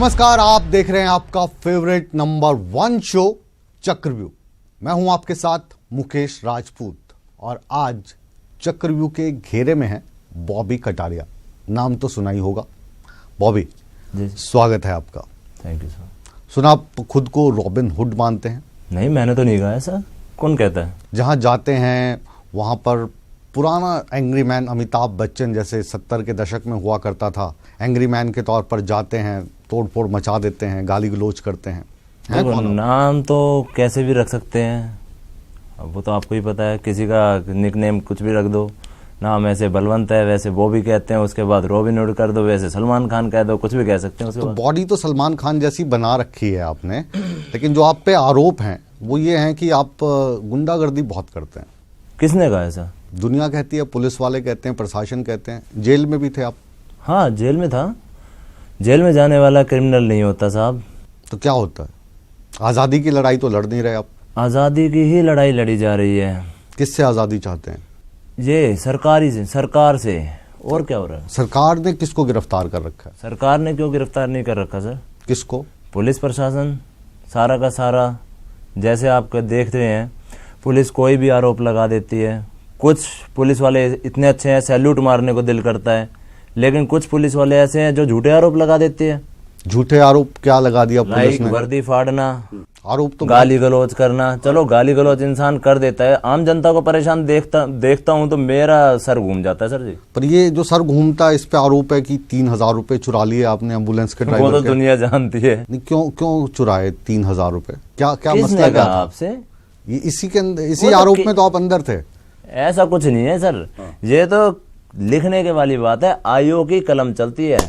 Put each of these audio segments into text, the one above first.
नमस्कार, आप देख रहे हैं आपका फेवरेट नंबर 1 शो चक्रव्यूह। मैं हूं आपके साथ मुकेश राजपूत और आज चक्रव्यूह के घेरे में है बॉबी कटारिया। नाम तो सुना ही होगा। बॉबी जी, स्वागत है आपका। Thank you sir. सुना आप खुद को रॉबिन हुड मानते हैं? नहीं, मैंने तो नहीं कहा है सर। कौन कहता है? जहां जाते हैं वहां पर पुराना एंग्री मैन अमिताभ बच्चन जैसे 70 के दशक में हुआ करता था, एंग्री मैन के तौर पर जाते हैं, तोड़ फोड़ मचा देते हैं, गाली गलौज करते हैं। देखो, नाम तो कैसे भी रख सकते हैं, अब वो तो आपको ही पता है। किसी का निकनेम कुछ भी रख दो। नाम ऐसे बलवंत है, वैसे बॉबी कहते हैं, उसके बाद रॉबिन हुड कर दो, वैसे सलमान खान कह दो, कुछ भी कह सकते हैं उसके बाद। बॉडी तो सलमान खान जैसी बना रखी है आपने, लेकिन जो आप पे आरोप हैं वो ये हैं कि आप गुंडागर्दी बहुत करते हैं। किसने कहा ऐसा? दुनिया कहती है, पुलिस वाले कहते हैं, प्रशासन कहते हैं। जेल में भी थे आप? हाँ, जेल में था। जेल में जाने वाला क्रिमिनल नहीं होता साहब। तो क्या होता है? आज़ादी की लड़ाई तो लड़ नहीं रहे आप। आज़ादी की ही लड़ाई लड़ी जा रही है। किससे आज़ादी चाहते हैं? ये सरकार से। और क्या हो रहा है? सरकार ने किसको गिरफ्तार कर रखा है? सरकार ने क्यों गिरफ्तार नहीं कर रखा सर? किसको? पुलिस प्रशासन सारा का सारा। जैसे आप देख रहे हैं, पुलिस कोई भी आरोप लगा देती है। कुछ पुलिस वाले इतने अच्छे हैं, सैल्यूट मारने को दिल करता है, लेकिन कुछ पुलिस वाले ऐसे हैं जो झूठे आरोप लगा देते हैं। झूठे आरोप क्या लगा दिया पुलिस ने? वर्दी फाड़ना, आरोप तो गाली गलौज करना। चलो, गाली गलौज इंसान कर देता है, आम जनता को परेशान देखता हूं तो मेरा सर घूम जाता है सर जी। पर ये जो सर घूमता है, इस पे आरोप है कि 3000 रुपए चुरा लिए आपने एम्बुलेंस के ड्राइवर वो तो के। दुनिया जानती है। नहीं, क्यों चुराए 3000 रुपए? क्या किसने मसला क्या कहा था आपसे? ये इसी आरोप में तो आप अंदर थे। ऐसा कुछ नहीं है सर। ये तो लिखने के वाली बात है। आईओ की कलम चलती है।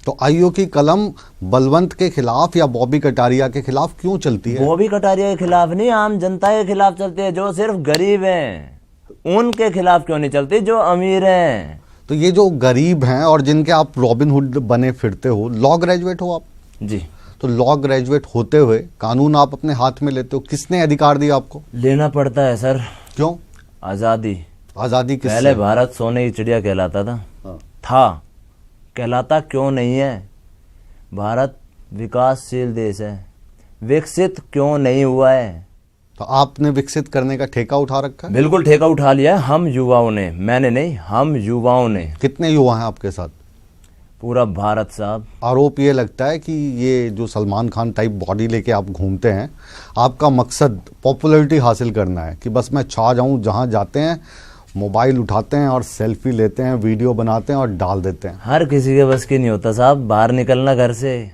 तो आईओ की कलम बलवंत के खिलाफ या बॉबी कटारिया के खिलाफ क्यों चलती है? बॉबी कटारिया के खिलाफ नहीं, आम जनता के खिलाफ चलती है। जो सिर्फ गरीब हैं उनके खिलाफ क्यों नहीं चलती? जो अमीर हैं। तो ये जो गरीब हैं और जिनके आप रॉबिन हुड बने फिरते हो, लॉ ग्रेजुएट हो आप जी। तो लॉ ग्रेजुएट होते हुए कानून आप अपने हाथ में लेते हो, किसने अधिकार दिया आपको? लेना पड़ता है सर। क्यों? आजादी किससे? पहले भारत सोने की चिड़िया कहलाता था। कहलाता क्यों नहीं है? भारत विकासशील देश है, विकसित क्यों नहीं हुआ है? तो आपने विकसित करने का ठेका उठा रखा है? बिल्कुल ठेका उठा लिया है हम युवाओं ने। मैंने नहीं, हम युवाओं ने। कितने युवा हैं आपके साथ? पूरा भारत साहब। आरोप ये लगता है कि ये जो सलमान खान टाइप बॉडी लेके आप घूमते हैं, आपका मकसद पॉपुलैरिटी हासिल करना है कि बस मैं छा जाऊं। जहां जाते हैं मोबाइल उठाते हैं और सेल्फी लेते हैं, वीडियो बनाते हैं और डाल देते हैं। हर किसी के बस की नहीं होता साहब बाहर निकलना घर से।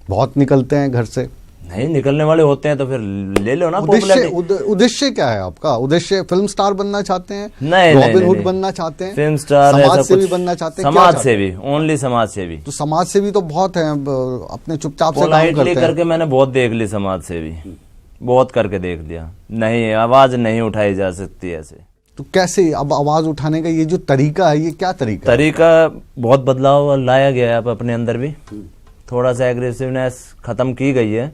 बहुत निकलते हैं घर से। नहीं निकलने वाले होते हैं तो फिर ले लो ना। उद्देश्य क्या है आपका? उद्देश्य फिल्म स्टार बनना चाहते हैं? नहीं, रॉबिन हुड बनना चाहते हैं? फिल्म स्टार, समाज सेवी बनना चाहते हैं? समाज सेवी, ओनली समाज सेवी। तो समाज सेवी तो बहुत हैं, अपने चुपचाप से काम करते हैं। करके मैंने बहुत देख ली समाज सेवी, बहुत करके देख लिया। नहीं, आवाज नहीं उठाई जा सकती ऐसे। तो कैसे अब आवाज उठाने का ये जो तरीका है, ये क्या तरीका बहुत बदलाव लाया गया है अब अपने अंदर भी। थोड़ा सा एग्रेसिवनेस खत्म की गई है।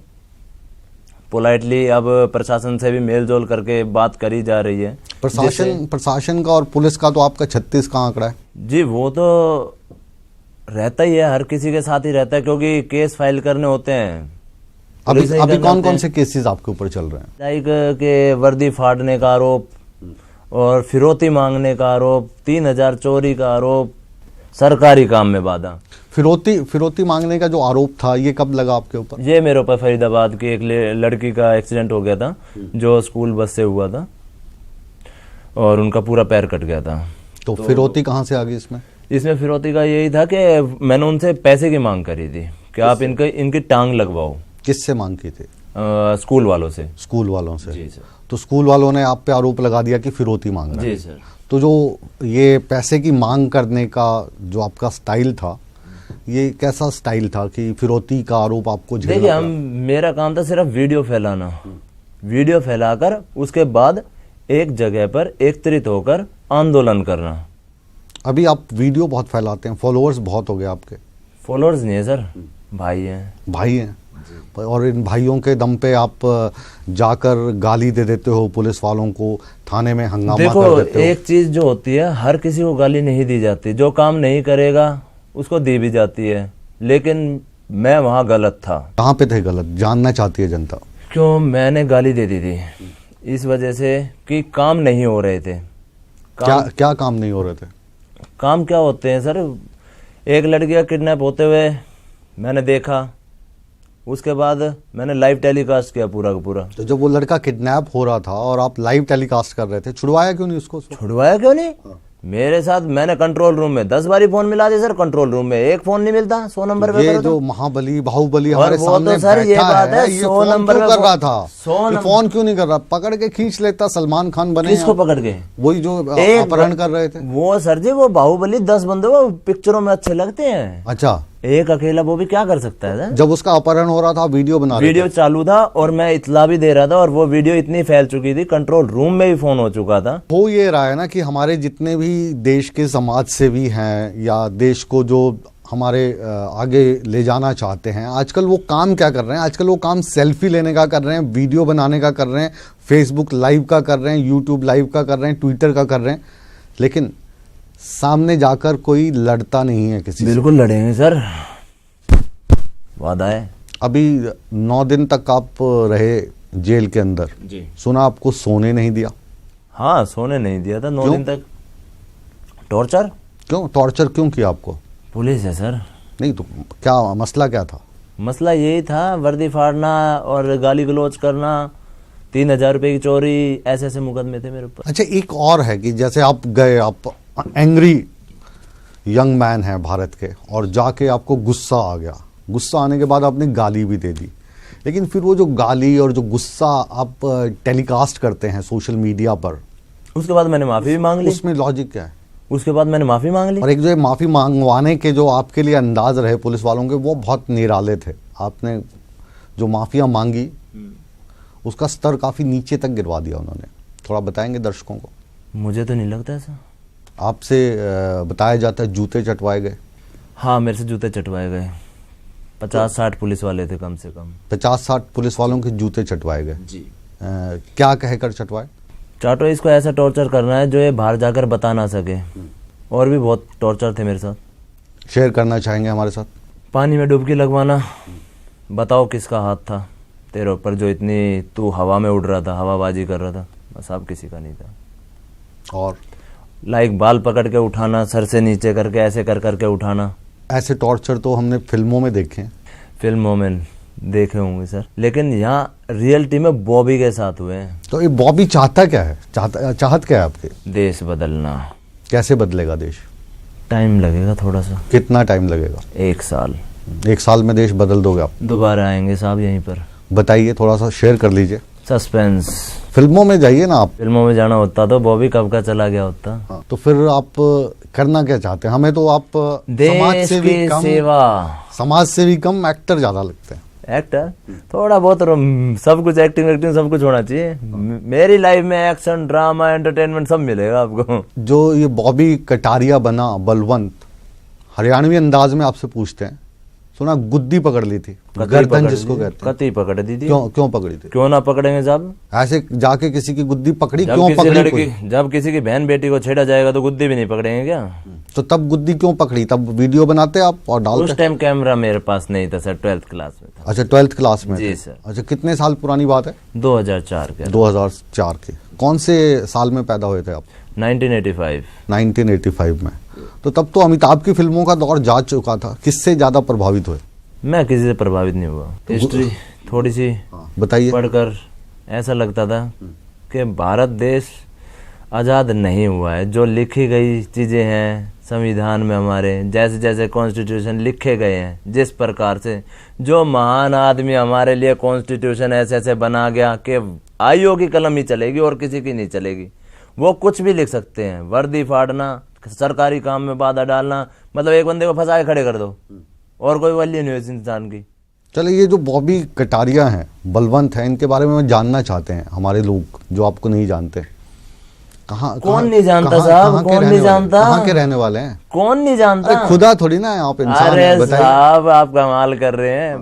पोलाइटली अब प्रशासन से भी मेल जोल करके बात करी जा रही है। प्रशासन का और पुलिस का तो आपका 36 का आंकड़ा है जी। वो तो रहता ही है, हर किसी के साथ ही रहता है, क्योंकि केस फाइल करने होते हैं। अभी कौन कौन से केसेस आपके ऊपर चल रहे हैं? लाइक के वर्दी फाड़ने का आरोप और फिरौती मांगने का आरोप, 3000 चोरी का आरोप, सरकारी काम में बाधा। फिरौती मांगने का जो आरोप था, ये कब लगा आपके ऊपर? ये मेरे ऊपर फरीदाबाद की एक लड़की का एक्सीडेंट हो गया था, जो स्कूल बस से हुआ था और उनका पूरा पैर कट गया था। तो फिरौती कहाँ से आ गई इसमें? इसमें फिरौती का यही था कि मैंने उनसे पैसे की मांग करी थी कि आप इनकी टांग लगवाओ। किससे मांग की थी? स्कूल वालों से। स्कूल वालों से? जी सर। तो स्कूल वालों ने आप पे आरोप लगा दिया कि फिरौती मांग रहे हैं। जी सर। तो जो ये पैसे की मांग करने का जो आपका स्टाइल था, ये कैसा स्टाइल था कि फिरौती का आरोप आपको झेलना देखिए, पड़ा? मेरा काम था सिर्फ वीडियो फैलाना। वीडियो फैलाकर उसके बाद एक जगह पर एकत्रित होकर आंदोलन करना। अभी आप वीडियो बहुत फैलाते हैं, फॉलोअर्स बहुत हो गए आपके। फॉलोअर्स नहीं है सर, भाई हैं। भाई हैं, और इन भाइयों के दम पे आप जाकर गाली दे देते हो पुलिस वालों को, थाने में हंगामा कर देते हो। एक चीज जो होती है, हर किसी को गाली नहीं दी जाती। जो काम नहीं करेगा उसको दी भी जाती है, लेकिन मैं वहाँ गलत था। कहाँ पे थे गलत, जानना चाहती है जनता। क्यों मैंने गाली दे दी थी, इस वजह से कि काम नहीं हो रहे थे। क्या काम नहीं हो रहे थे? काम क्या होते हैं सर, एक लड़की का किडनैप होते हुए मैंने देखा, उसके बाद मैंने लाइव टेलीकास्ट किया पूरा का पूरा। तो जब वो लड़का किडनैप हो रहा था और आप लाइव टेलीकास्ट कर रहे थे, छुड़वाया क्यों नहीं उसको? छुड़वाया क्यों नहीं? मेरे साथ मैंने कंट्रोल रूम में 10 बारी फोन मिला दिया सर, कंट्रोल रूम में एक फोन नहीं मिलता 100 नंबर पे। ये जो महाबली बाहुबली हमारे वो सामने तो सर ये बैठा बात है, ये 100 फोन नंबर क्यों पे कर रहा था? 100 ये फोन क्यों नहीं कर रहा? पकड़ के खींच लेता, सलमान खान बने किसको हैं। पकड़ के? वही जो अपहरण कर रहे थे। वो सर जी वो बाहुबली 10 बंदे वो पिक्चरों में अच्छे लगते हैं। अच्छा, एक अकेला वो भी क्या कर सकता है सर? जब उसका अपहरण हो रहा था वीडियो बना रहे वीडियो चालू था और मैं इतला भी दे रहा था, और वो वीडियो इतनी फैल चुकी थी, कंट्रोल रूम में भी फोन हो चुका था। हो ये रहा है ना कि हमारे जितने भी देश के समाज सेवी हैं या देश को जो हमारे आगे ले जाना चाहते हैं, आजकल वो काम क्या कर रहे हैं? आजकल वो काम सेल्फी लेने का कर रहे हैं, वीडियो बनाने का कर रहे हैं, फेसबुक लाइव का कर रहे हैं, यूट्यूब लाइव का कर रहे हैं, ट्विटर का कर रहे हैं, लेकिन सामने जाकर कोई लड़ता नहीं है किसी से। बिल्कुल लड़ेंगे सर, वादा है। अभी 9 दिन तक आप रहे जेल के अंदर जी। सुना आपको सोने नहीं दिया? हाँ, सोने नहीं दिया था 9 क्यों? दिन तक। टॉर्चर। क्यों टॉर्चर क्यों किया आपको? पुलिस है सर। नहीं तो क्या मसला क्या था? मसला यही था, वर्दी फाड़ना और गाली गलौज करना, 3000 रुपए की चोरी, ऐसे ऐसे मुकदमे थे मेरे ऊपर। अच्छा, एक और है कि जैसे आप गए, आप एंग्री यंग मैन है भारत के, और जाके आपको गुस्सा आ गया, गुस्सा आने के बाद आपने गाली भी दे दी, लेकिन फिर वो जो गाली और जो गुस्सा आप टेलीकास्ट करते हैं सोशल मीडिया पर, उसके बाद मैंने माफी भी मांग ली। उसमें लॉजिक क्या है? उसके बाद मैंने माफी मांग ली। और एक जो माफी मांगवाने के जो आपके लिए अंदाज रहे पुलिस वालों के, वो बहुत निराले थे। आपने जो माफिया मांगी उसका स्तर काफी नीचे तक गिरवा दिया उन्होंने। थोड़ा बताएंगे दर्शकों को? मुझे तो नहीं लगता ऐसा। आपसे बताया जाता है जूते चटवाए गए। हाँ, मेरे से जूते चटवाए गए। 50-60 पुलिस वाले थे कम से कम। 50-60 पुलिस वालों के जूते चटवाए गए जी। क्या कहकर चटवाए? चाटो इसको ऐसा टॉर्चर करना है जो ये बाहर जाकर बता ना सके। और भी बहुत टॉर्चर थे मेरे साथ। शेयर करना चाहेंगे हमारे साथ? पानी में डुबकी लगवाना, बताओ किसका हाथ था तेरे ऊपर जो इतनी तू हवा में उड़ रहा था, हवाबाजी कर रहा था, बस अब किसी का नहीं था। और लाइक बाल पकड़ के उठाना, सर से नीचे करके ऐसे कर करके उठाना। ऐसे टॉर्चर तो हमने फिल्मों में देखे हैं। फिल्मों में देखे होंगे सर, लेकिन यहाँ रियलिटी में बॉबी के साथ हुए हैं। तो ये बॉबी चाहता क्या है? चाहत क्या है आपके? देश बदलना। कैसे बदलेगा देश? टाइम लगेगा थोड़ा सा। कितना टाइम लगेगा? 1 साल। 1 साल में देश बदल दोगे आप? दोबारा आएंगे साहब यहीं पर। बताइए, थोड़ा सा शेयर कर लीजिए। सस्पेंस। फिल्मों में जाइए ना आप। फिल्मों में जाना होता तो बॉबी कब का चला गया होता। हाँ, तो फिर आप करना क्या चाहते हैं? हमें तो आप देश की सेवा। समाज से भी कम एक्टर ज्यादा लगते हैं। एक्टर थोड़ा बहुत सब कुछ, एक्टिंग सब कुछ होना चाहिए। मेरी लाइफ में एक्शन, ड्रामा, एंटरटेनमेंट सब मिलेगा आपको। जो ये बॉबी कटारिया बना बलवंत, हरियाणवी अंदाज में आपसे पूछते हैं, सुना गुद्दी पकड़ ली थी, गर्दन जिसको कहते हैं। कती पकड़ दी थी। क्यों पकड़ी थी? क्यों ना पकड़ेंगे साहब? ऐसे जाके किसी की गुद्दी पकड़ी? जब क्यों किसी पकड़ी? लड़की, जब किसी की बहन बेटी को छेड़ा जाएगा तो गुद्दी भी नहीं पकड़ेंगे क्या? तो तब गुद्दी क्यों पकड़ी? तब वीडियो बनाते आप और डालते? उस टाइम कैमरा मेरे पास नहीं था सर, 12th क्लास में था। अच्छा, 12th क्लास में जी थे। सर। अच्छा, कितने साल पुरानी बात है? 2004 के। 2004 के। कौन से साल में पैदा हुए थे आप? 1985। 1985 में। तो तब तो अमिताभ की फिल्मों का दौर जा चुका था। किससे ज्यादा प्रभावित हुए? मैं किसी से प्रभावित नहीं हुआ। हिस्ट्री थोड़ी सी बताइए। पढ़कर ऐसा लगता था कि भारत देश आज़ाद नहीं हुआ है। जो लिखी गई चीज़ें हैं संविधान में हमारे, जैसे जैसे कॉन्स्टिट्यूशन लिखे गए हैं, जिस प्रकार से जो महान आदमी हमारे लिए कॉन्स्टिट्यूशन ऐसे ऐसे बना गया कि आईओ की कलम ही चलेगी और किसी की नहीं चलेगी। वो कुछ भी लिख सकते हैं। वर्दी फाड़ना, सरकारी काम में बाधा डालना, मतलब एक बंदे को फंसा के खड़े कर दो और कोई वैल्यू नहीं है इस इंसान की। चलिए, ये जो बॉबी कटारिया हैं, बलवंत हैं, इनके बारे में जानना चाहते हैं हमारे लोग जो आपको नहीं जानते। कौन नहीं जानता साहब? कौन नहीं जानता? कहाँ के रहने वाले हैं? कौन नहीं जानता? खुदा थोड़ी ना है आप, इंसान अरे हैं, बताइए। साहब आप कमाल कर रहे हैं,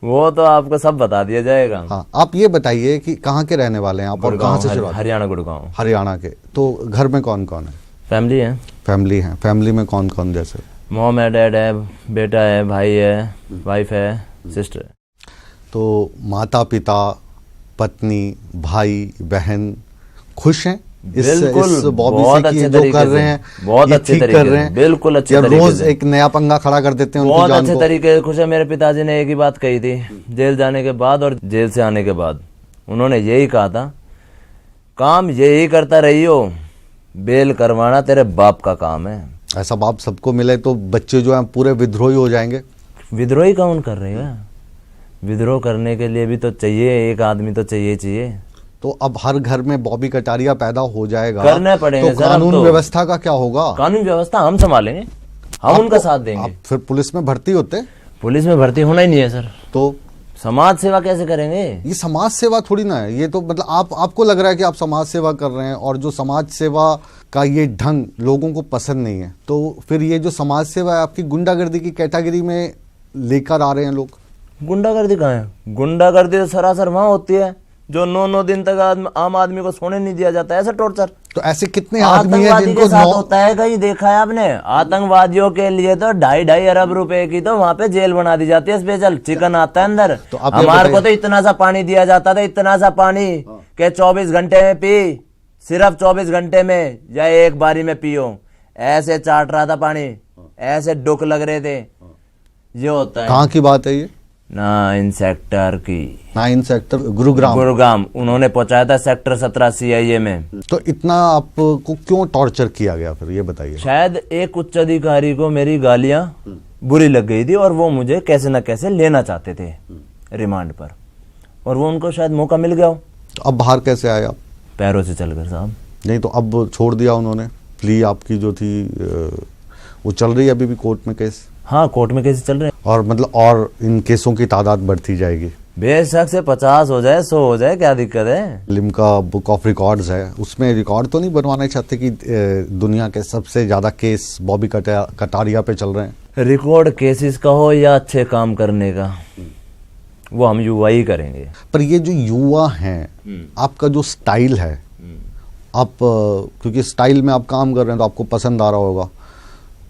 वो तो आपको सब बता दिया जाएगा। हाँ, आप ये बताइए कि कहाँ के रहने वाले हैं आप और कहाँ से शुरुआत? हरियाणा, गुड़गांव। हरियाणा के। तो घर में कौन कौन है? फैमिली है। फैमिली है। फैमिली में कौन कौन? जैसे मॉम है, डैड है, बेटा है, भाई है, वाइफ है, सिस्टर है। तो माता पिता, पत्नी, भाई, बहन खुश हैं इस बॉबी से कि जो कर रहे हैं, बहुत ये अच्छे ठीक तरीके कर रहे से, हैं, बिल्कुल अच्छे या तरीके रोज से, एक नया पंगा खड़ा कर देते हैं उनकी बहुत जान अच्छे को? तरीके से खुश है। मेरे पिताजी ने एक ही बात कही थी जेल जाने के बाद और जेल से आने के बाद, उन्होंने यही कहा था, काम यही करता रहियो, बेल करवाना तेरे बाप का काम है। ऐसा बाप सबको मिले तो बच्चे जो हैं पूरे विद्रोही हो जाएंगे। विद्रोही कौन कर रहे हैं? विद्रोह करने के लिए भी तो चाहिए, एक आदमी तो चाहिए। तो अब हर घर में बॉबी कटारिया पैदा हो जाएगा, करने पड़ेंगे तो सर, अब कानून तो व्यवस्था का क्या होगा? कानून व्यवस्था हम संभालेंगे, हम उनका साथ देंगे। आप फिर पुलिस में भर्ती होते? पुलिस में भर्ती होना ही नहीं है सर, तो समाज सेवा कैसे करेंगे? ये समाज सेवा थोड़ी ना है, ये तो मतलब आपको लग रहा है कि आप समाज सेवा कर रहे हैं, और जो समाज सेवा का ये ढंग लोगों को पसंद नहीं है, तो फिर ये जो समाज सेवा है आपकी गुंडागर्दी की कैटेगरी में लेकर आ रहे हैं लोग। गुंडागर्दी कहाँ है? गुंडागर्दी तो सरासर वहां होती है जो 9 दिन तक आम आदमी को सोने नहीं दिया जाता है, ऐसा टॉर्चर। तो ऐसे कितने आदमी हैं आतंकवादी जिनको के साथ होता है, कहीं देखा है आपने? आतंकवादियों के लिए तो 2.5 अरब रुपए की तो वहां पे जेल बना दी जाती है, स्पेशल चिकन आता है अंदर। तो हमारे को तो इतना सा पानी दिया जाता था, इतना सा पानी के 24 घंटे में पी, सिर्फ 24 घंटे में या एक बारी में पियो, ऐसे चाट रहा था पानी, ऐसे डुक लग रहे थे। ये होता है। कहाँ की बात है ये? 9 सेक्टर की, 9 सेक्टर गुरुग्राम। उन्होंने पहुंचाया था सेक्टर 17 CIA में। तो इतना आपको क्यों टॉर्चर किया गया फिर, ये बताइए। शायद एक उच्च अधिकारी को मेरी गालियां बुरी लग गई थी और वो मुझे कैसे न कैसे लेना चाहते थे रिमांड पर, और वो उनको शायद मौका मिल गया हो। तो अब बाहर कैसे आए आप? पैरों से चलकर साहब। नहीं तो अब छोड़ दिया उन्होंने? प्ली आपकी जो थी वो चल रही है अभी भी कोर्ट में केस? हाँ, कोर्ट में केस चल रहे हैं। और मतलब और इन केसों की तादाद बढ़ती जाएगी? बेशक से 50 हो जाए, 100 हो जाए, क्या दिक्कत है? लिम्का बुक ऑफ रिकॉर्ड्स है, उसमें रिकॉर्ड तो नहीं बनवाना चाहते कि दुनिया के सबसे ज्यादा केस बॉबी कटारिया पे चल रहे हैं? रिकॉर्ड केसेस का हो या अच्छे काम करने का, वो हम युवा ही करेंगे। पर ये जो युवा हैं, आपका जो स्टाइल है, आप क्योंकि स्टाइल में आप काम कर रहे हैं तो आपको पसंद आ रहा होगा,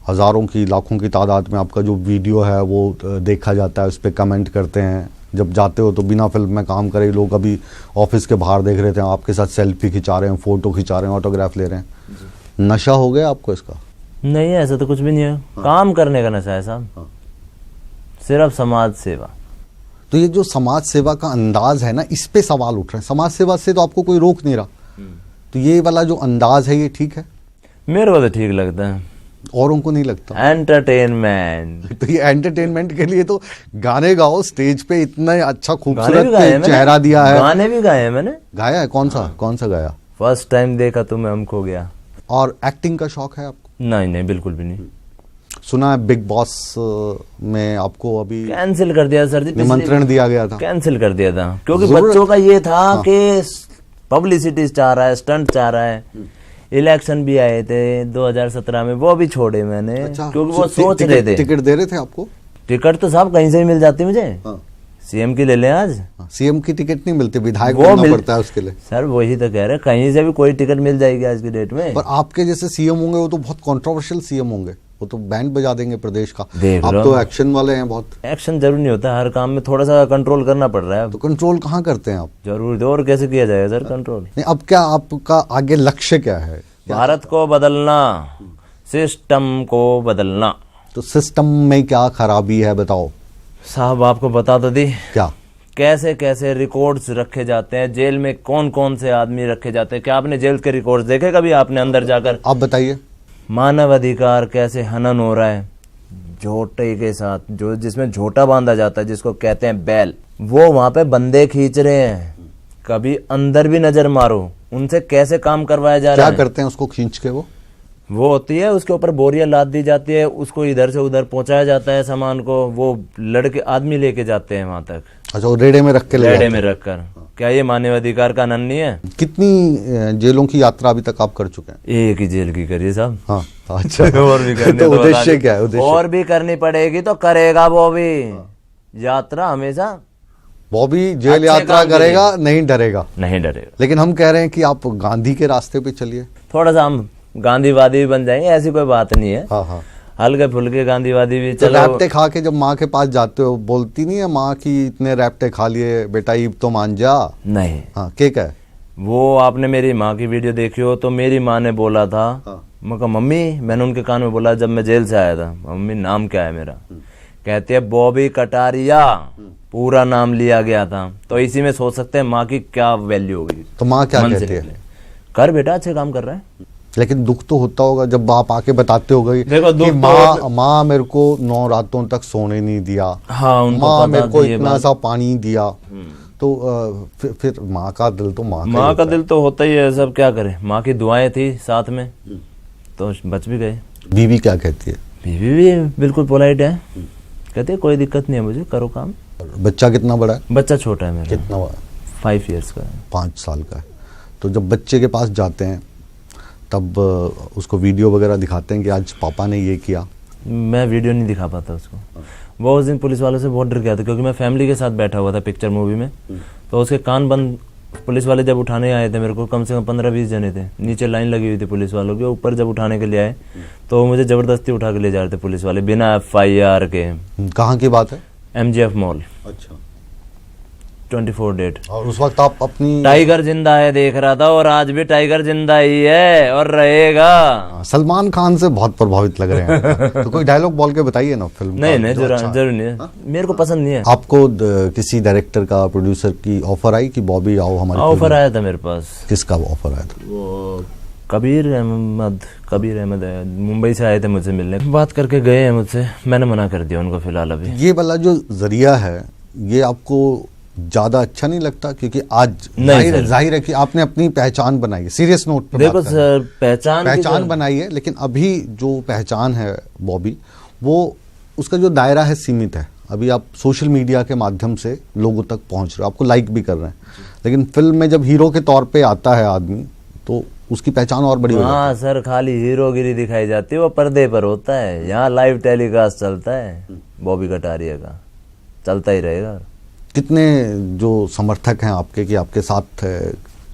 हजारों की लाखों की तादाद में आपका जो वीडियो है वो देखा जाता है, उस पर कमेंट करते हैं। जब जाते हो तो बिना फिल्म में काम करे लोग अभी ऑफिस के बाहर देख रहे थे आपके साथ सेल्फी खिंचा रहे हैं, फोटो खिंचा रहे हैं, ऑटोग्राफ ले रहे हैं। नशा हो गया आपको इसका? नहीं, ऐसा तो कुछ भी नहीं है। काम करने का नशा है साहब, सिर्फ समाज सेवा। तो ये जो समाज सेवा का अंदाज है ना, इस पे सवाल उठ रहे हैं। समाज सेवा से तो आपको कोई रोक नहीं रहा, तो ये वाला जो अंदाज है ये ठीक है? मेरे को तो ठीक लगता है, औरों को नहीं लगता। एंटरटेनमेंट। तो ये एंटरटेनमेंट के लिए तो गाने गाओ स्टेज पे, इतना अच्छा खूबसूरत चेहरा दिया है। गाने भी गाए हैं मैंने। गाया है? कौन सा गाया? फर्स्ट टाइम देखा तुम्हें हम खो गया। और एक्टिंग का शौक है आपको? नहीं, बिल्कुल भी नहीं। सुना है बिग बॉस में आपको अभी कैंसिल कर दिया सर जी, निमंत्रण दिया गया था। कैंसिल कर दिया था क्योंकि बच्चों का ये था कि पब्लिसिटी चाह रहा है, स्टंट चाह रहा है। इलेक्शन भी आए थे 2017 में, वो भी छोड़े मैंने। अच्छा, क्योंकि वो सोच रहे थे। टिकट दे रहे थे आपको? टिकट तो साहब कहीं से भी मिल जाती मुझे। सीएम की ले लें आज। सीएम की टिकट नहीं मिलती, विधायक बनना पड़ता है उसके लिए। सर वही तो कह रहे, कहीं से भी कोई टिकट मिल जाएगी आज की डेट में। पर आपके जैसे सीएम होंगे वो तो बहुत कंट्रोवर्शियल सीएम होंगे, वो तो बैंड बजा देंगे प्रदेश का। आप तो एक्शन वाले हैं बहुत। एक्शन जरूर नहीं होता, हर काम में थोड़ा सा कंट्रोल करना पड़ रहा है। तो कंट्रोल कहाँ करते हैं आप? जरूर, और कैसे किया जाएगा सर कंट्रोल? नहीं, अब क्या आपका आगे लक्ष्य क्या है? भारत को बदलना, सिस्टम को बदलना। तो सिस्टम में क्या खराबी है बताओ साहब। आपको बता तो दी क्या, कैसे कैसे रिकॉर्ड्स रखे जाते हैं जेल में, कौन कौन से आदमी रखे जाते हैं। क्या आपने जेल के रिकॉर्ड्स देखे कभी आपने अंदर जाकर? आप बताइए। मानव अधिकार कैसे हनन हो रहा है झोटे के साथ, जो जिसमें झोटा बांधा जाता है जिसको कहते हैं बैल, वो वहां पे बंदे खींच रहे हैं। कभी अंदर भी नजर मारो, उनसे कैसे काम करवाया जा रहा है। क्या करते हैं उसको खींच के? वो होती है, उसके ऊपर बोरियां लाद दी जाती है, उसको इधर से उधर पहुंचाया जाता है सामान को, वो लड़के आदमी लेके जाते हैं वहां तक। अच्छा, वो रेड़े में रख के रेड़े में रखकर। क्या ये मानव अधिकार का हनन नहीं है? कितनी जेलों की यात्रा अभी तक आप कर चुके हैं? एक ही जेल की करिए साहब। हाँ, अच्छा। और भी करनी तो उद्देश्य क्या है? और भी करनी पड़ेगी तो करेगा वो भी यात्रा हमेशा। वो भी जेल यात्रा करेगा, नहीं डरेगा। नहीं डरेगा। लेकिन हम कह रहे हैं कि आप गांधी के रास्ते पे चलिए। थोड़ा सा हम गांधीवादी भी बन जाएंगे, ऐसी कोई बात नहीं है। हाँ हाँ। हल्के फुल्के गांधीवादी भी तो चलो। रैप्टे खा के जब माँ के पास जाते हो, बोलती नहीं है माँ की इतने रैप्टे खा लिए बेटा, ईब तो मान जा? नहीं, हाँ, क्या है वो आपने मेरी माँ की वीडियो देखी हो तो मेरी माँ ने बोला था, हाँ। मैं कहा मम्मी, मैंने उनके कान में बोला जब मैं जेल से आया था, मम्मी नाम क्या है मेरा? कहते हैं बॉबी कटारिया, पूरा नाम लिया गया था। तो इसी में सोच सकते हैं माँ की क्या वैल्यू होगी। तो माँ क्या मन से कहती है? निकले, कर बेटा, अच्छे काम कर रहा है। लेकिन दुख तो होता होगा जब बाप आके बताते होगा देखो, दुख कि तो माँ मेरे को 9 रातों तक सोने नहीं दिया, हाँ, उनको माँ पता मेरे को थी ये इतना बात। सा पानी दिया। तो फिर माँ का दिल तो माँ माँ का दिल तो होता ही है, सब क्या करे। माँ की दुआएं थी साथ में, तो बच भी गए। बीवी क्या कहती है? बीवी भी बिल्कुल पोलाइट है, कहते हैं कोई दिक्कत नहीं है मुझे, करो काम। बच्चा कितना बड़ा है? बच्चा छोटा है मेरा, कितना बड़ा? 5 years का है। 5 साल का है। तो जब बच्चे के पास जाते हैं तब उसको वीडियो वगैरह दिखाते हैं कि आज पापा ने ये किया? मैं वीडियो नहीं दिखा पाता उसको। वो उस दिन पुलिस वालों से बहुत डर गया था, क्योंकि मैं फैमिली के साथ बैठा हुआ था पिक्चर मूवी में। तो उसके कान बंद, पुलिस वाले जब उठाने आए थे मेरे को, कम से कम 15-20 जने थे, नीचे लाइन लगी हुई थी पुलिस वालों की। ऊपर जब उठाने के लिए आए तो मुझे जबरदस्ती उठा के ले जा रहे थे पुलिस वाले, बिना FIR के। कहाँ की बात है? MGF mall. अच्छा। 24 डेट। और उस वक्त आप अपनी टाइगर जिंदा है देख रहा था, और आज भी टाइगर जिंदा ही है और रहेगा। सलमान खान से बहुत प्रभावित लग रहे हैं। तो कोई डायलॉग बोल के बताइए ना फिल्म नहीं का, नहीं, जो अच्छा है। जरूर नहीं है, मेरे को पसंद नहीं है। आपको किसी डायरेक्टर का, प्रोड्यूसर की ऑफर आई कि बॉबी आओ हमारे? ऑफर आया था मेरे पास। किसका ऑफर आया था? वो कबीर अहमद है, मुंबई से आए थे मुझसे मिलने, बात करके गए हैं मुझसे, मैंने मना कर दिया उनको फिलहाल अभी। ये वाला जो जरिया है ये आपको ज्यादा अच्छा नहीं लगता? क्योंकि आज जाहिर है कि आपने अपनी पहचान बनाई है। सीरियस नोट पे देखो सर, पहचान बनाई है, लेकिन अभी जो पहचान है बॉबी, वो उसका जो दायरा है सीमित है। अभी आप सोशल मीडिया के माध्यम से लोगों तक पहुंच रहे हो, आपको लाइक भी कर रहे हैं, लेकिन फिल्म में जब हीरो के तौर पे आता है आदमी तो उसकी पहचान और बड़ी हो जाती है। हाँ सर, खाली हीरोगिरी दिखाई जाती है, वो पर्दे पर होता है। यहाँ लाइव टेलीकास्ट चलता है बॉबी कटारिया का, चलता ही रहेगा। कितने जो समर्थक हैं आपके कि आपके साथ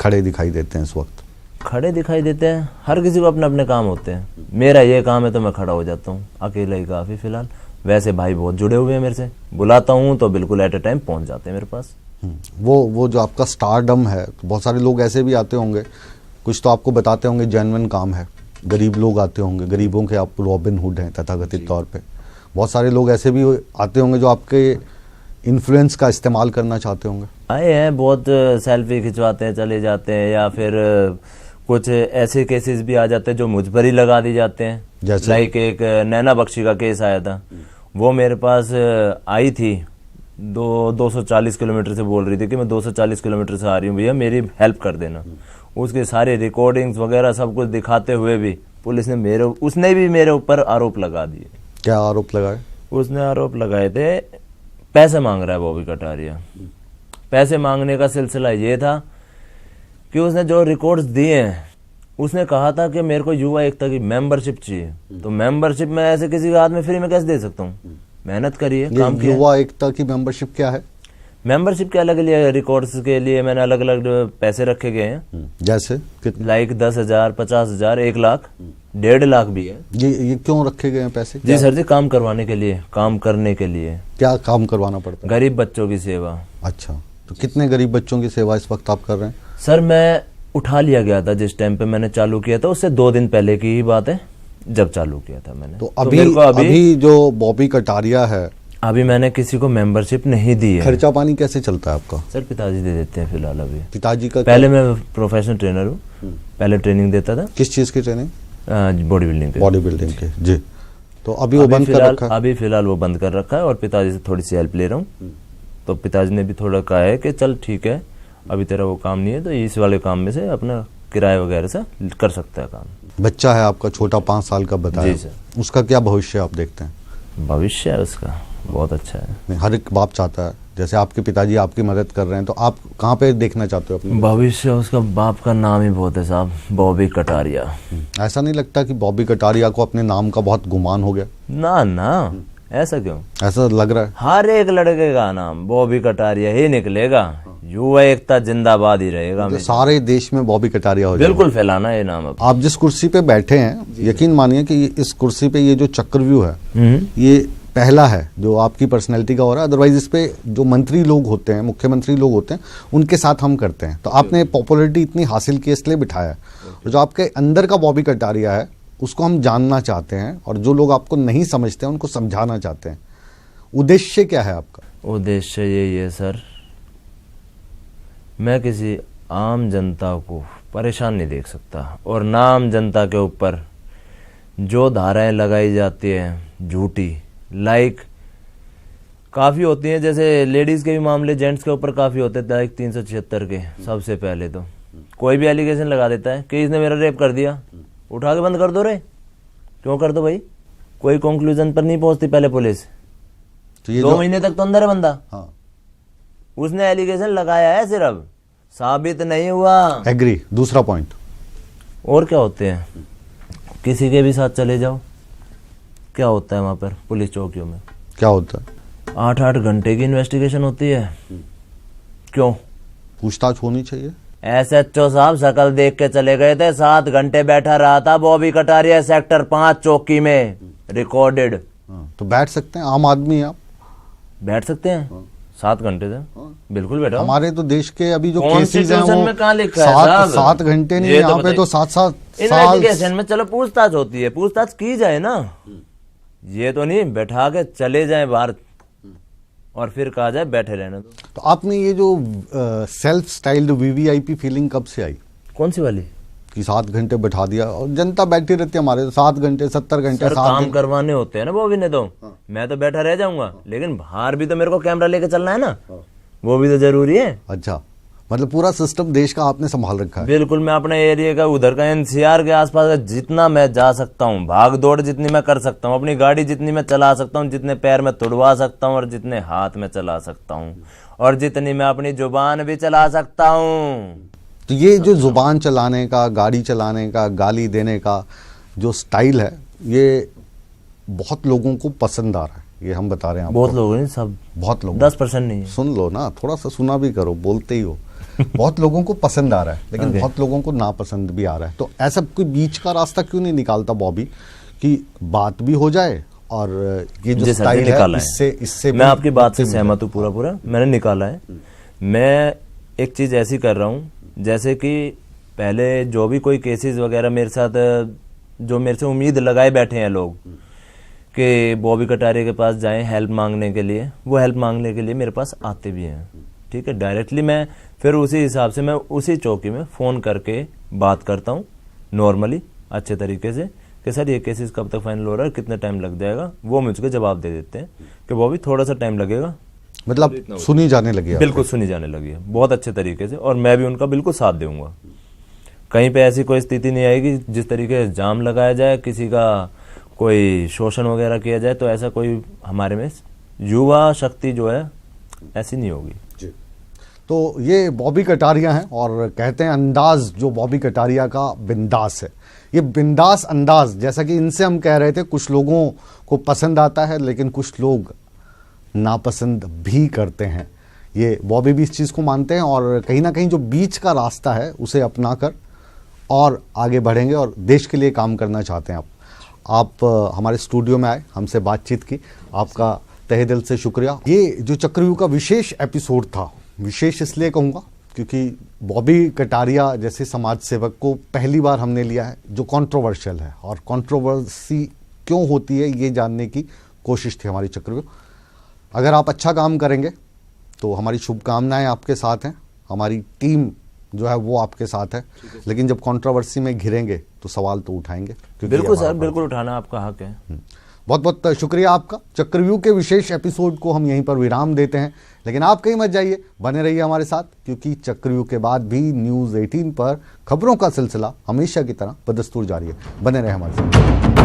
खड़े दिखाई देते हैं इस वक्त? खड़े दिखाई देते हैं, हर किसी को अपने अपने काम होते हैं। मेरा ये काम है तो मैं खड़ा हो जाता हूँ, अकेला ही काफी फिलहाल। वैसे भाई बहुत जुड़े हुए हैं मेरे से, बुलाता हूँ तो बिल्कुल एट ए टाइम पहुंच जाते हैं मेरे पास। वो जो आपका स्टारडम है, तो बहुत सारे लोग ऐसे भी आते होंगे, कुछ तो आपको बताते होंगे जेन्युइन काम है, गरीब लोग आते होंगे, गरीबों के आप रॉबिन हुड हैं तथाकथित तौर पे। बहुत सारे लोग ऐसे भी आते होंगे जो आपके इन्फ्लुएंस का इस्तेमाल करना चाहते होंगे। आए हैं, बहुत सेल्फी खिंचवाते हैं, चले जाते हैं, या फिर कुछ ऐसे केसेस भी आ जाते हैं जो मुझ पर ही लगा दी जाते हैं। जैसे लाइक एक नैना बख्शी का केस आया था, वो मेरे पास आई थी 240 किलोमीटर से, बोल रही थी कि मैं 240 किलोमीटर से आ रही हूँ भैया, मेरी हेल्प कर देना। उसके सारे रिकॉर्डिंग्स वगैरह सब कुछ दिखाते हुए भी पुलिस ने उसने भी मेरे ऊपर आरोप लगा दिए। क्या आरोप लगाए? उसने आरोप लगाए थे, पैसे मांग रहा है बॉबी कटारिया। पैसे मांगने का सिलसिला ये था कि उसने जो रिकॉर्ड्स दिए हैं, उसने कहा था कि मेरे को युवा एकता की मेंबरशिप चाहिए। तो मेंबरशिप मैं ऐसे किसी के हाथ में फ्री में कैसे दे सकता हूँ? मेहनत करिए, काम किया। युवा एकता की मेंबरशिप क्या है? मेंबरशिप के अलग लिए रिकॉर्ड्स के लिए मैंने अलग अलग पैसे रखे गए हैं। जैसे कितने? लाइक 10,000, 50,000, 1 लाख, 1.5 लाख भी है। ये क्यों रखे गए हैं पैसे? जी सर जी, काम करवाने के लिए, काम करने के लिए। क्या काम करवाना पड़ता है? गरीब बच्चों की सेवा। अच्छा, तो कितने गरीब बच्चों की सेवा इस वक्त आप कर रहे हैं? सर मैं उठा लिया गया था जिस टाइम पे मैंने चालू किया था, उससे 2 दिन पहले की ही बात है जब चालू किया था मैंने। तो अभी जो बॉबी कटारिया है, अभी मैंने किसी को मेंबरशिप नहीं दी है। खर्चा पानी कैसे चलता है आपका? सर पिताजी दे देते हैं फिलहाल अभी। पिताजी का? पहले मैं प्रोफेशनल ट्रेनर हूँ, पहले ट्रेनिंग देता था। किस चीज की ट्रेनिंग? बॉडी बिल्डिंग की। बॉडी बिल्डिंग की, जी। तो अभी वो बंद कर रखा है? अभी फिलहाल वो बंद कर रखा है, और पिताजी से थोड़ी सी हेल्प ले रहा हूँ। तो पिताजी ने भी थोड़ा कहा है कि चल ठीक है, अभी तेरा वो काम नहीं है तो इस वाले काम में से अपना किराए वगैरह से कर सकता है काम। बच्चा है आपका छोटा, 5 साल का बताया। जी सर। उसका क्या भविष्य आप देखते हैं? भविष्य है उसका बहुत अच्छा है। हर एक बाप चाहता है, जैसे आपके पिताजी आपकी मदद कर रहे हैं, तो आप कहाँ पे देखना चाहते हो अपने? भविष्य उसका बाप का नाम ही बहुत है साहब, बॉबी कटारिया। ऐसा नहीं लगता कि बॉबी कटारिया को अपने नाम का बहुत गुमान हो गया? ना ना, ऐसा क्यों? ऐसा लग रहा है। हर एक लड़के का नाम बॉबी कटारिया ही निकलेगा। युवा एकता जिंदाबाद ही रहेगा। तो सारे देश में बॉबी कटारिया हो जाए, बिल्कुल फैलाना है नाम। अब आप जिस कुर्सी पे बैठे हैं, यकीन मानिए कि इस कुर्सी पे ये जो चक्रव्यूह है ये पहला है जो आपकी पर्सनैलिटी का हो रहा है। अदरवाइज इस पे जो मंत्री लोग होते हैं, मुख्यमंत्री लोग होते हैं, उनके साथ हम करते हैं। तो आपने पॉपुलैरिटी इतनी हासिल की इसलिए बिठाया है। और जो आपके अंदर का बॉबी कटारिया है उसको हम जानना चाहते हैं, और जो लोग आपको नहीं समझते हैं उनको समझाना चाहते हैं। उद्देश्य क्या है आपका? उद्देश्य यही है सर, मैं किसी आम जनता को परेशान नहीं देख सकता, और ना आम जनता के ऊपर जो धाराएं लगाई जाती हैं झूठी, लाइक काफ़ी होती हैं। जैसे लेडीज़ के भी मामले जेंट्स के ऊपर काफ़ी होते हैं, लाइक 376 के। सबसे पहले तो कोई भी एलिगेशन लगा देता है कि इसने मेरा रेप कर दिया, उठा के बंद कर दो रे। क्यों कर दो भाई? कोई कंक्लूजन पर नहीं पहुंचती पहले पुलिस। तो ये 2 महीने तक तो अंदर है बंदा। हाँ, उसने एलिगेशन लगाया है, सिर्फ साबित नहीं हुआ। एग्री। दूसरा पॉइंट, और क्या होते हैं, किसी के भी साथ चले जाओ, क्या होता है वहां पर पुलिस चौकियों में? क्या होता है? 8-8 घंटे की इन्वेस्टिगेशन होती है। क्यों? पूछताछ होनी चाहिए। SHO साहब शकल देख के चले गए थे, 7 घंटे बैठा रहा था बॉबी कटारिया सेक्टर 5 चौकी में, रिकॉर्डेड। तो बैठ सकते हैं, आम आदमी आप बैठ सकते हैं 7 घंटे से, बिल्कुल बैठो। हमारे तो देश के अभी जो केसेस हैं कॉन्स्टिट्यूशन वो में कहाँ लिखा है साहब? 7 घंटे नहीं, ये तो यहाँ पे तो 7-7 साल। इन्वेस्टिगेशन में चलो पूछताछ होती है, पूछताछ की जाए ना, ये तो नहीं बैठा के चले जाए बाहर और फिर कहा जाए बैठे रहने दो। तो आपने ये जो सेल्फ स्टाइल्ड VVIP फीलिंग कब से आई कौन सी वाली? कि 7 घंटे बैठा दिया और जनता बैठी रहती है हमारे, तो 7 घंटे 70 घंटे सर काम करवाने होते हैं ना वो भी, नहीं तो मैं तो बैठा रह जाऊंगा, लेकिन बाहर भी तो मेरे को कैमरा लेके चलना है ना, वो भी तो जरूरी है। अच्छा, मतलब पूरा सिस्टम देश का आपने संभाल रखा है। बिल्कुल, मैं अपने एरिया का, उधर का NCR के आसपास जितना मैं जा सकता हूँ, भाग दौड़ जितनी मैं कर सकता हूँ, अपनी गाड़ी जितनी मैं चला सकता हूँ, जितने पैर में तुड़वा सकता हूँ और जितने हाथ में चला सकता हूँ, और जितनी मैं अपनी जुबान भी चला सकता हूँ। तो ये जो जुबान चलाने का, गाड़ी चलाने का, गाली देने का जो स्टाइल है, ये बहुत लोगों को पसंद आ रहा है, ये हम बता रहे हैं आपको। बहुत लोगों ने, सब बहुत लोग, 10% नहीं है। सुन लो ना, थोड़ा सा सुना भी करो, बोलते ही हो। बहुत लोगों को पसंद आ रहा है, लेकिन बहुत लोगों को नापसंद भी आ रहा है। तो ऐसा कोई बीच का रास्ता क्यों नहीं निकालता बॉबी कि बात भी हो जाए और ये जो स्टाइल है इससे मैं आपकी बात से सहमत हूँ, पूरा मैंने निकाला है। मैं एक चीज ऐसी कर रहा हूँ, जैसे कि पहले जो भी कोई केसेस वगैरह मेरे साथ, जो मेरे से उम्मीद लगाए बैठे हैं लोग कि बॉबी कटारिया के पास जाएं हेल्प मांगने के लिए, वो हेल्प मांगने के लिए मेरे पास आते भी हैं। ठीक है, डायरेक्टली मैं फिर उसी हिसाब से मैं उसी चौकी में फ़ोन करके बात करता हूँ नॉर्मली, अच्छे तरीके से, कि सर ये केसेस कब तक फाइनल हो रहा है, कितना टाइम लग जाएगा। वो मुझको जवाब दे देते हैं कि वो भी थोड़ा सा टाइम लगेगा। मतलब सुनी जाने लगी है, बिल्कुल सुनी जाने लगी है बहुत अच्छे तरीके से, और मैं भी उनका बिल्कुल साथ दूंगा। कहीं पे ऐसी कोई स्थिति नहीं आएगी जिस तरीके से जाम लगाया जाए, किसी का कोई शोषण वगैरह किया जाए, तो ऐसा कोई हमारे में युवा शक्ति जो है ऐसी नहीं होगी। तो ये बॉबी कटारिया हैं, और कहते हैं अंदाज जो बॉबी कटारिया का बिंदास है, ये बिंदास अंदाज, जैसा कि इनसे हम कह रहे थे, कुछ लोगों को पसंद आता है लेकिन कुछ लोग नापसंद भी करते हैं। ये बॉबी भी इस चीज़ को मानते हैं, और कहीं ना कहीं जो बीच का रास्ता है उसे अपनाकर और आगे बढ़ेंगे और देश के लिए काम करना चाहते हैं। आप हमारे स्टूडियो में आए, हमसे बातचीत की, आपका तहे दिल से शुक्रिया। ये जो चक्रव्यूह का विशेष एपिसोड था, विशेष इसलिए कहूँगा क्योंकि बॉबी कटारिया जैसे समाज सेवक को पहली बार हमने लिया है जो कंट्रोवर्शियल है, और कंट्रोवर्सी क्यों होती है ये जानने की कोशिश थी हमारी चक्रव्यूह। अगर आप अच्छा काम करेंगे तो हमारी शुभकामनाएं आपके साथ हैं, हमारी टीम जो है वो आपके साथ है, लेकिन जब कंट्रोवर्सी में घिरेंगे तो सवाल तो उठाएंगे। बिल्कुल सर, बिल्कुल उठाना आपका हक है। बहुत बहुत शुक्रिया आपका। चक्रव्यूह के विशेष एपिसोड को हम यहीं पर विराम देते हैं, लेकिन आप कहीं मत जाइए, बने रहिए हमारे साथ, क्योंकि चक्रव्यूह के बाद भी न्यूज़ 18 पर खबरों का सिलसिला हमेशा की तरह बदस्तूर जारी है। बने रहे हमारे साथ।